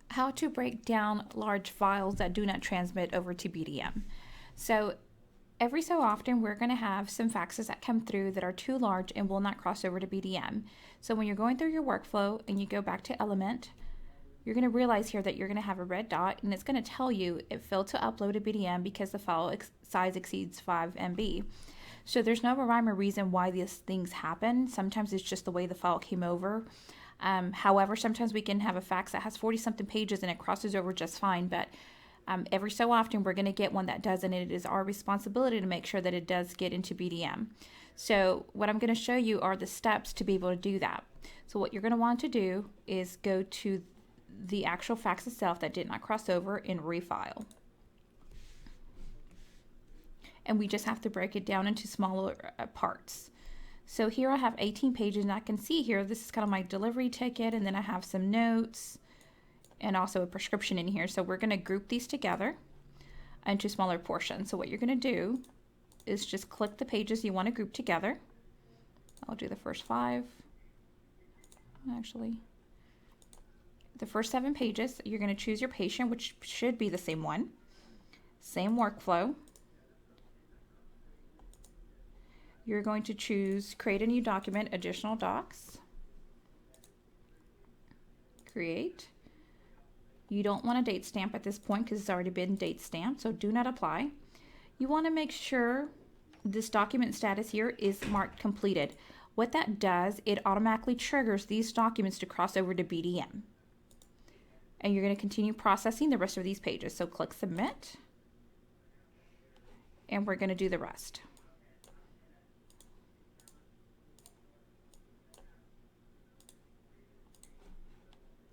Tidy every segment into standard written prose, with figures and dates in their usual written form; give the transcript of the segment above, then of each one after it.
how to break down large files that do not transmit over to BDM. So every so often, we're going to have some faxes that come through that are too large and will not cross over to BDM. So when you're going through your workflow and you go back to Element, you're going to realize here that you're going to have a red dot, and it's going to tell you it failed to upload to BDM because the file size exceeds 5 MB. So there's no rhyme or reason why these things happen. Sometimes it's just the way the file came over. However, sometimes we can have a fax that has 40-something pages and it crosses over just fine, but every so often we're going to get one that doesn't, and it is our responsibility to make sure that it does get into BDM. So what I'm going to show you are the steps to be able to do that. So what you're going to want to do is go to the actual fax itself that did not cross over and refile. And we just have to break it down into smaller parts. So here I have 18 pages, and I can see here, this is kind of my delivery ticket, and then I have some notes and also a prescription in here. So we're going to group these together into smaller portions. So what you're going to do is just click the pages you want to group together. I'll do the first 5. Actually, the first 7 pages, you're going to choose your patient, which should be the same one. Same workflow. You're going to choose create a new document, additional docs. Create. You don't want a date stamp at this point because it's already been date stamped, so do not apply. You want to make sure this document status here is marked completed. What that does, it automatically triggers these documents to cross over to BDM. And you're going to continue processing the rest of these pages. So click submit, and we're going to do the rest.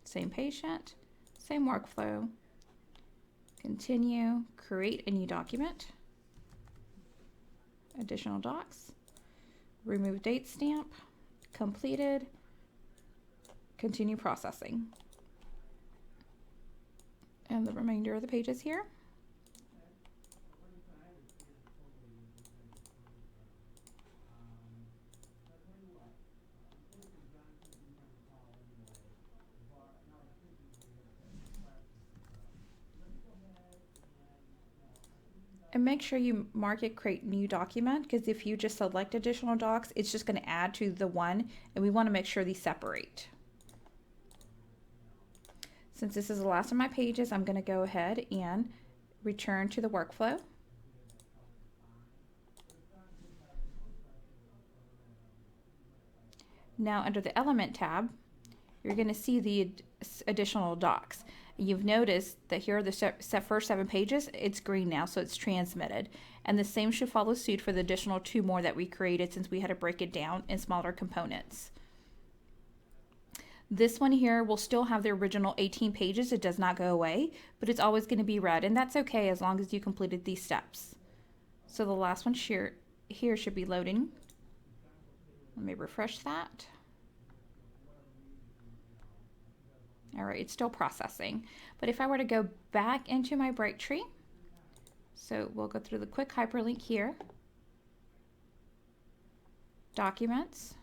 Same patient, same workflow. Continue, create a new document, additional docs, remove date stamp, completed, continue processing. And the remainder of the pages here. And make sure you mark it create new document, because if you just select additional docs, it's just going to add to the one, and we want to make sure these separate. Since this is the last of my pages, I'm going to go ahead and return to the workflow. Now under the Element tab, you're going to see the additional docs. You've noticed that here are the first 7 pages. It's green now, so it's transmitted. And the same should follow suit for the additional 2 more that we created, since we had to break it down in smaller components. This one here will still have the original 18 pages. It does not go away, but it's always going to be red, and that's okay as long as you completed these steps. So the last one here should be loading. Let me refresh that. All right, it's still processing. But if I were to go back into my break tree, so we'll go through the quick hyperlink here. Documents.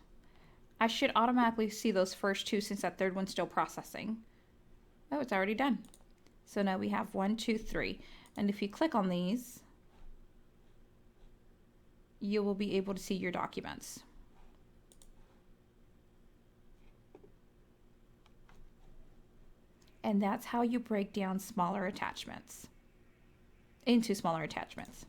I should automatically see those first 2 since that third one's still processing. Oh, it's already done. So now we have 1, 2, 3. And if you click on these, you will be able to see your documents. And that's how you break down smaller attachments into smaller attachments.